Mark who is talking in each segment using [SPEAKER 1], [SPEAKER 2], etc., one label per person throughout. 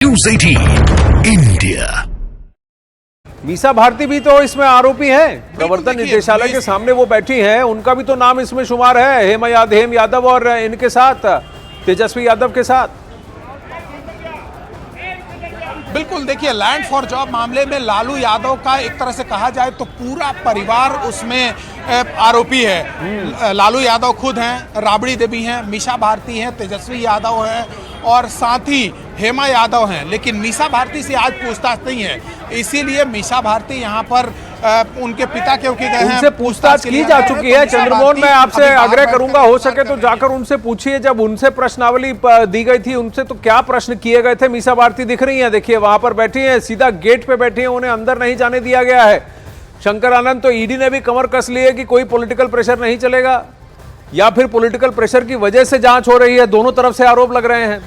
[SPEAKER 1] News 18 India.
[SPEAKER 2] Misa Bharti भी तो इसमें आरोपी हैं। प्रवर्तन निदेशालय के सामने वो बैठी हैं, उनका भी तो नाम इसमें शुमार है। हेम यादव और इनके साथ तेजस्वी यादव के साथ।
[SPEAKER 3] बिल्कुल, देखिए, लैंड फॉर जॉब मामले में लालू यादव का एक तरह से कहा जाए तो पूरा परिवार उसमें आरोपी है। लालू यादव खुद हैं, राबड़ी देवी हैं, मीसा भारती हैं, तेजस्वी यादव हैं और साथ ही हेमा यादव हैं। लेकिन मीसा भारती से आज पूछताछ नहीं है, इसीलिए मीसा भारती यहाँ पर उनके पिता क्योंकि गए हैं,
[SPEAKER 2] उनसे पूछताछ की जा चुकी है। चंद्रमोहन, मैं आपसे आग्रह करूंगा, हो सके तो जाकर उनसे पूछिए। जब उनसे प्रश्नावली दी गई थी उनसे, तो क्या प्रश्न किए गए थे? मीसा भारती दिख रही हैं, देखिए वहां पर बैठी हैं, सीधा गेट पे बैठी हैं, उन्हें अंदर नहीं जाने दिया गया है। शंकर आनंद, तो ईडी ने भी कमर कस ली है कि कोई पॉलिटिकल प्रेशर नहीं चलेगा, या फिर पॉलिटिकल प्रेशर की वजह से जांच हो रही है? दोनों तरफ से आरोप लग रहे हैं।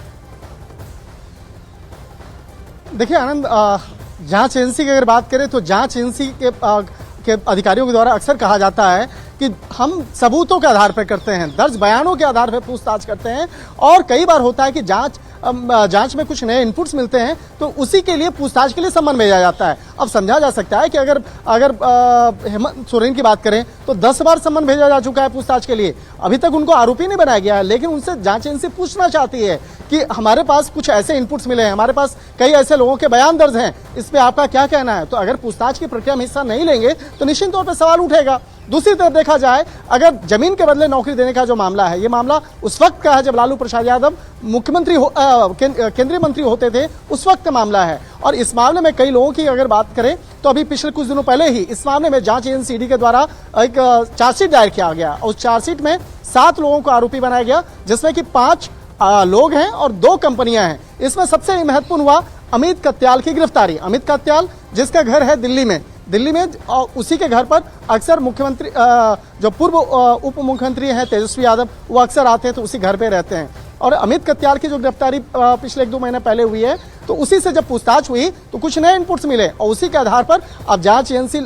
[SPEAKER 4] देखिए आनंद, जांच एजेंसी की अगर बात करें तो जांच एजेंसी के अधिकारियों के द्वारा अक्सर कहा जाता है कि हम सबूतों के आधार पर करते हैं, दर्ज बयानों के आधार पर पूछताछ करते हैं, और कई बार होता है कि जांच में कुछ नए इनपुट्स मिलते हैं तो उसी के लिए पूछताछ के लिए सम्मन भेजा जाता है। अब समझा जा सकता है कि अगर हेमंत सोरेन की बात करें तो 10 बार सम्मन भेजा जा चुका है पूछताछ के लिए, अभी तक उनको आरोपी नहीं बनाया गया है। लेकिन उनसे जांच एजेंसी पूछना चाहती है कि हमारे पास कुछ ऐसे इनपुट्स मिले हैं, हमारे पास कई ऐसे लोगों के बयान दर्ज हैं, इस पर आपका क्या कहना है? तो अगर पूछताछ की प्रक्रिया में हिस्सा नहीं लेंगे तो निश्चित तौर पर सवाल उठेगा। दूसरी तरफ देखा जाए, अगर जमीन के बदले नौकरी देने का जो मामला है, ये मामला उस वक्त का है जब लालू प्रसाद यादव मुख्यमंत्री केंद्रीय मंत्री होते थे, उस वक्त का मामला है। और इस मामले में कई लोगों की अगर बात करें तो अभी पिछले कुछ दिनों पहले ही इस मामले में जांच एजेंसी ईडी के द्वारा एक चार्जशीट दायर किया गया। उस चार्जशीट में 7 लोगों को आरोपी बनाया गया, जिसमें कि 5 लोग हैं और 2 कंपनियां हैं। इसमें सबसे महत्वपूर्ण हुआ अमित कत्याल की गिरफ्तारी। अमित कत्याल, जिसका घर है दिल्ली में, और उसी के घर पर अक्सर मुख्यमंत्री जो पूर्व उप मुख्यमंत्री हैं तेजस्वी यादव, वो अक्सर आते हैं, तो उसी घर पे रहते हैं। और अमित कत्याल की जो गिरफ्तारी पिछले 1-2 महीने पहले हुई है, तो उसी से जब पूछताछ हुई तो कुछ नए इनपुट्स मिले, और उसी के आधार पर अब जांच एजेंसी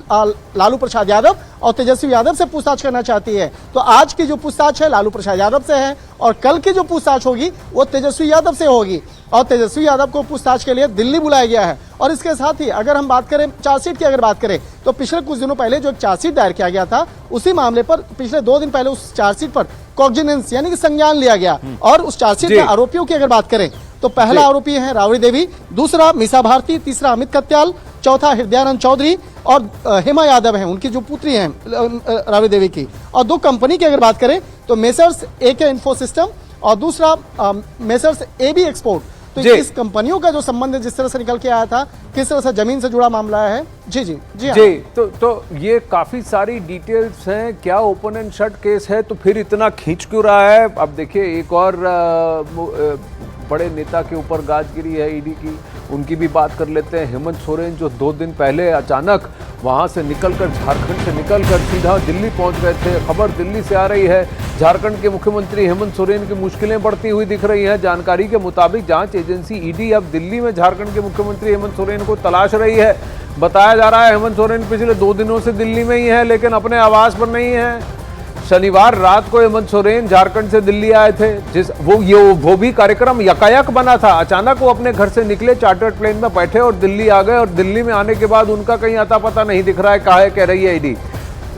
[SPEAKER 4] लालू प्रसाद यादव और तेजस्वी यादव से पूछताछ करना चाहती है। तो आज की जो पूछताछ है लालू प्रसाद यादव से है, और कल की जो पूछताछ होगी वो तेजस्वी यादव से होगी, और तेजस्वी यादव को पूछताछ के लिए दिल्ली बुलाया गया है। और इसके साथ ही अगर हम बात करें चार्जशीट की, अगर बात करें तो पिछले कुछ दिनों पहले जो एक चार्जशीट दायर किया गया था, उसी मामले पर पिछले 2 दिन पहले उस चार्जशीट पर कॉग्निजेंस यानी कि संज्ञान लिया गया। और उस चार्जशीट के आरोपियों की अगर बात करें तो पहला आरोपी है राबड़ी देवी, दूसरा मीसा भारती, तीसरा अमित कत्याल, चौथा हृदयानंद चौधरी और हेमा यादव हैं, उनकी जो पुत्री हैं राबड़ी देवी की। और 2 कंपनी की अगर बात करें तो मेसर्स AK इन्फो सिस्टम और दूसरा मेसर्स AB एक्सपोर्ट। तो इस कंपनियों का जो संबंध है, जिस तरह से निकल के आया था, किस तरह से जमीन से जुड़ा मामला है। जी।
[SPEAKER 2] तो ये काफी सारी डिटेल्स हैं। क्या ओपन एंड शट केस है, तो फिर इतना खींच क्यों रहा है? अब देखिए, एक और बड़े नेता के ऊपर गाज गिरी है ईडी की, उनकी भी बात कर लेते हैं। हेमंत सोरेन, जो 2 दिन पहले अचानक वहां से निकलकर, झारखंड से निकलकर सीधा दिल्ली पहुंच गए थे। खबर दिल्ली से आ रही है, झारखंड के मुख्यमंत्री हेमंत सोरेन की मुश्किलें बढ़ती हुई दिख रही हैं। जानकारी के मुताबिक जांच एजेंसी ईडी अब दिल्ली में झारखंड के मुख्यमंत्री हेमंत सोरेन को तलाश रही है। बताया जा रहा है हेमंत सोरेन पिछले 2 दिनों से दिल्ली में ही है, लेकिन अपने आवास पर नहीं है। शनिवार रात को हेमंत सोरेन झारखंड से दिल्ली आए थे, वो भी कार्यक्रम यकायक बना था। अचानक वो अपने घर से निकले, चार्टर्ड प्लेन में बैठे और दिल्ली आ गए। और दिल्ली में आने के बाद उनका कहीं अता पता नहीं दिख रहा है, काहे कह रही है ईडी।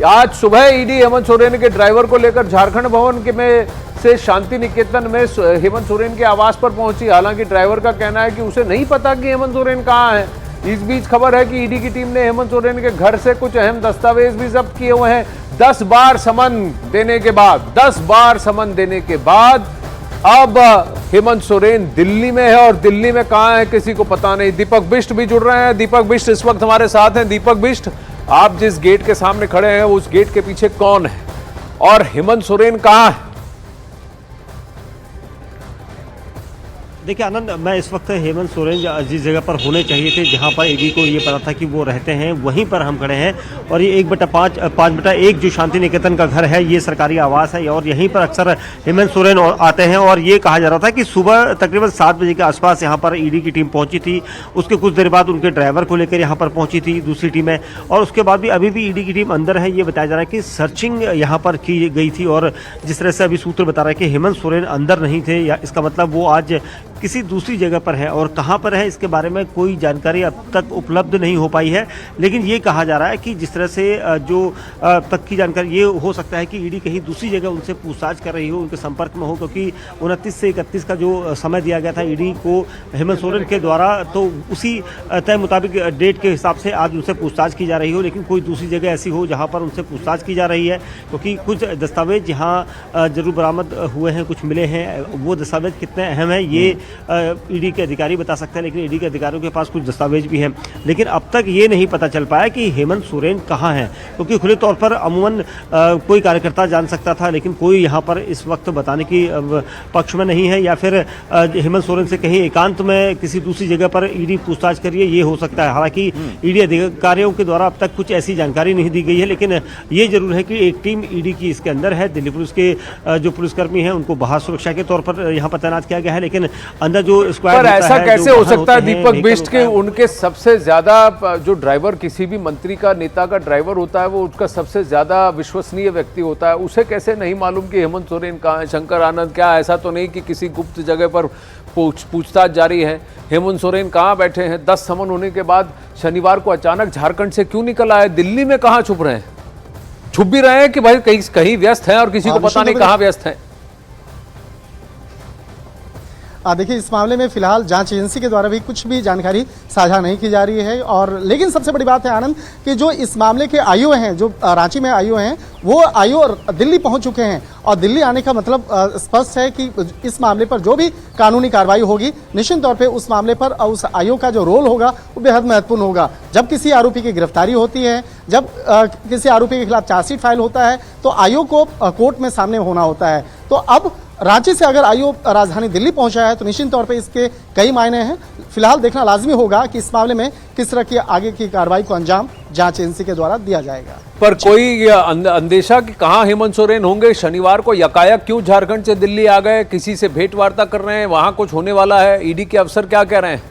[SPEAKER 2] आज सुबह ईडी हेमंत सोरेन के ड्राइवर को लेकर झारखंड भवन के में से शांति निकेतन में हेमंत सोरेन के आवास पर पहुंची। हालांकि ड्राइवर का कहना है कि उसे नहीं पता कि हेमंत सोरेन कहाँ है। इस बीच खबर है कि ईडी की टीम ने हेमंत सोरेन के घर से कुछ अहम दस्तावेज भी जब्त किए हुए हैं। 10 बार समन देने के बाद अब हेमंत सोरेन दिल्ली में है, और दिल्ली में कहां है किसी को पता नहीं। दीपक बिष्ट भी जुड़ रहे हैं। दीपक बिष्ट इस वक्त हमारे साथ हैं। दीपक बिष्ट, आप जिस गेट के सामने खड़े हैं, उस गेट के पीछे कौन है और हेमंत सोरेन कहां है?
[SPEAKER 5] देखिए आनंद, मैं इस वक्त हेमंत सोरेन जिस जगह पर होने चाहिए थे, जहां पर ईडी को ये पता था कि वो रहते हैं, वहीं पर हम खड़े हैं। और ये 1/5 जो शांति निकेतन का घर है, ये सरकारी आवास है, और यहीं पर अक्सर हेमंत सोरेन आते हैं। और ये कहा जा रहा था कि सुबह तकरीबन 7 बजे के आसपास यहाँ पर ईडी की टीम पहुंची थी। उसके कुछ देर बाद उनके ड्राइवर को लेकर यहाँ पर पहुंची थी दूसरी टीमें, और उसके बाद भी अभी भी ईडी की टीम अंदर है। ये बताया जा रहा है कि सर्चिंग यहाँ पर की गई थी, और जिस तरह से अभी सूत्र बता रहा है कि हेमंत सोरेन अंदर नहीं थे, या इसका मतलब वो आज किसी दूसरी जगह पर है, और कहाँ पर है इसके बारे में कोई जानकारी अब तक उपलब्ध नहीं हो पाई है। लेकिन ये कहा जा रहा है कि जिस तरह से जो तक की जानकारी ये हो सकता है कि ईडी कहीं दूसरी जगह उनसे पूछताछ कर रही हो, उनके संपर्क में हो, क्योंकि 29 से 31 का जो समय दिया गया था ईडी को हेमंत सोरेन के द्वारा, तो उसी तय मुताबिक डेट के हिसाब से आज उनसे पूछताछ की जा रही हो। लेकिन कोई दूसरी जगह ऐसी हो जहाँ पर उनसे पूछताछ की जा रही है, क्योंकि कुछ दस्तावेज जहाँ जरूर बरामद हुए हैं, कुछ मिले हैं, वो दस्तावेज कितने अहम हैं ये ईडी के अधिकारी बता सकते हैं। लेकिन ईडी के अधिकारियों के पास कुछ दस्तावेज भी हैं, लेकिन अब तक ये नहीं पता चल पाया कि हेमंत सोरेन कहाँ हैं, क्योंकि खुले तौर पर अमूमन कोई कार्यकर्ता जान सकता था, लेकिन कोई यहाँ पर इस वक्त बताने की पक्ष में नहीं है, या फिर हेमंत सोरेन से कहीं एकांत में किसी दूसरी जगह पर ईडी पूछताछ करिए, ये हो सकता है। हालांकि ईडी अधिकारियों के द्वारा अब तक कुछ ऐसी जानकारी नहीं दी गई है, लेकिन ये जरूर है कि एक टीम ईडी की इसके अंदर है। दिल्ली पुलिस के जो पुलिसकर्मी हैं उनको बाहर सुरक्षा के तौर पर यहाँ पर तैनात किया गया है, लेकिन अंदर जो स्क्वाड
[SPEAKER 2] पर ऐसा कैसे हो सकता है दीपक बिष्ट के
[SPEAKER 5] के
[SPEAKER 2] उनके सबसे ज्यादा जो ड्राइवर, किसी भी मंत्री का, नेता का ड्राइवर होता है, वो उसका सबसे ज्यादा विश्वसनीय व्यक्ति होता है, उसे कैसे नहीं मालूम कि हेमंत सोरेन कहाँ है, शंकर आनंद क्या? ऐसा तो नहीं कि किसी गुप्त जगह पर पूछताछ जारी है? हेमंत सोरेन कहाँ बैठे हैं? 10 समन होने के बाद शनिवार को अचानक झारखंड से क्यों निकल आए? दिल्ली में कहाँ छुप रहे हैं? छुप भी रहे हैं कि भाई कहीं व्यस्त हैं और किसी को पता नहीं कहाँ व्यस्त हैं?
[SPEAKER 4] देखिए, इस मामले में फिलहाल जांच एजेंसी के द्वारा भी कुछ भी जानकारी साझा नहीं की जा रही है। और लेकिन सबसे बड़ी बात है आनंद कि जो इस मामले के आईओ हैं, जो रांची में आईओ हैं, वो आईओ दिल्ली पहुंच चुके हैं, और दिल्ली आने का मतलब स्पष्ट है कि इस मामले पर जो भी कानूनी कार्रवाई होगी, निश्चित तौर पे उस मामले पर उस आईओ का जो रोल होगा वो बेहद महत्वपूर्ण होगा। जब किसी आरोपी की गिरफ्तारी होती है, जब किसी आरोपी के खिलाफ चार्जशीट फाइल होता है, तो आईओ को कोर्ट में सामने होना होता है। तो अब रांची से अगर आईओ राजधानी दिल्ली पहुंचा है तो निश्चित तौर पे इसके कई मायने हैं। फिलहाल देखना लाजमी होगा कि इस मामले में किस तरह की आगे की कार्रवाई को अंजाम जांच एजेंसी के द्वारा दिया जाएगा।
[SPEAKER 2] पर कोई अंदेशा कि कहाँ हेमंत सोरेन होंगे? शनिवार को यकायक क्यों झारखंड से दिल्ली आ गए? किसी से भेंट वार्ता कर रहे हैं? वहां कुछ होने वाला है? ईडी के अफसर क्या कह रहे हैं?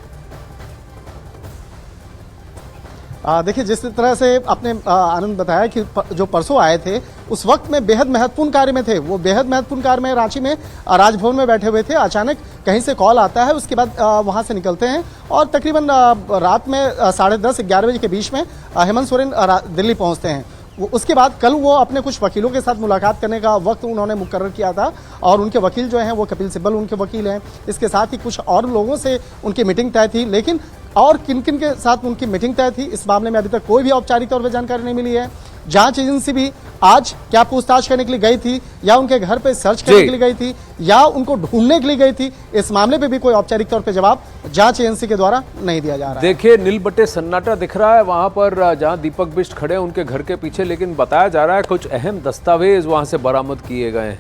[SPEAKER 4] देखिए, जिस तरह से आपने आनंद बताया कि जो परसों आए थे उस वक्त में बेहद महत्वपूर्ण कार्य में थे, वो बेहद महत्वपूर्ण कार्य में रांची में राजभवन में बैठे हुए थे। अचानक कहीं से कॉल आता है, उसके बाद वहां से निकलते हैं और तकरीबन रात में 10:30-11 बजे के बीच में हेमंत सोरेन दिल्ली पहुंचते हैं। उसके बाद कल वो अपने कुछ वकीलों के साथ मुलाकात करने का वक्त उन्होंने मुकर्रर किया था, और उनके वकील जो हैं वो कपिल सिब्बल उनके वकील हैं। इसके साथ ही कुछ और लोगों से उनकी मीटिंग तय थी, लेकिन और किन किन के साथ उनकी मीटिंग तय थी इस मामले में अभी तक कोई भी औपचारिक तौर पर जानकारी नहीं मिली है। जांच एजेंसी भी आज क्या पूछताछ करने के लिए गई थी, या उनके घर पे सर्च करने के लिए गई थी, या उनको ढूंढने के लिए गई थी, इस मामले पे भी कोई औपचारिक तौर पे जवाब जांच एजेंसी के द्वारा नहीं दिया जा रहा है।
[SPEAKER 2] देखिए, नील बटे सन्नाटा दिख रहा है वहां पर जहां दीपक बिष्ट खड़े हैं उनके घर के पीछे, लेकिन बताया जा रहा है कुछ अहम दस्तावेज वहां से बरामद किए गए हैं।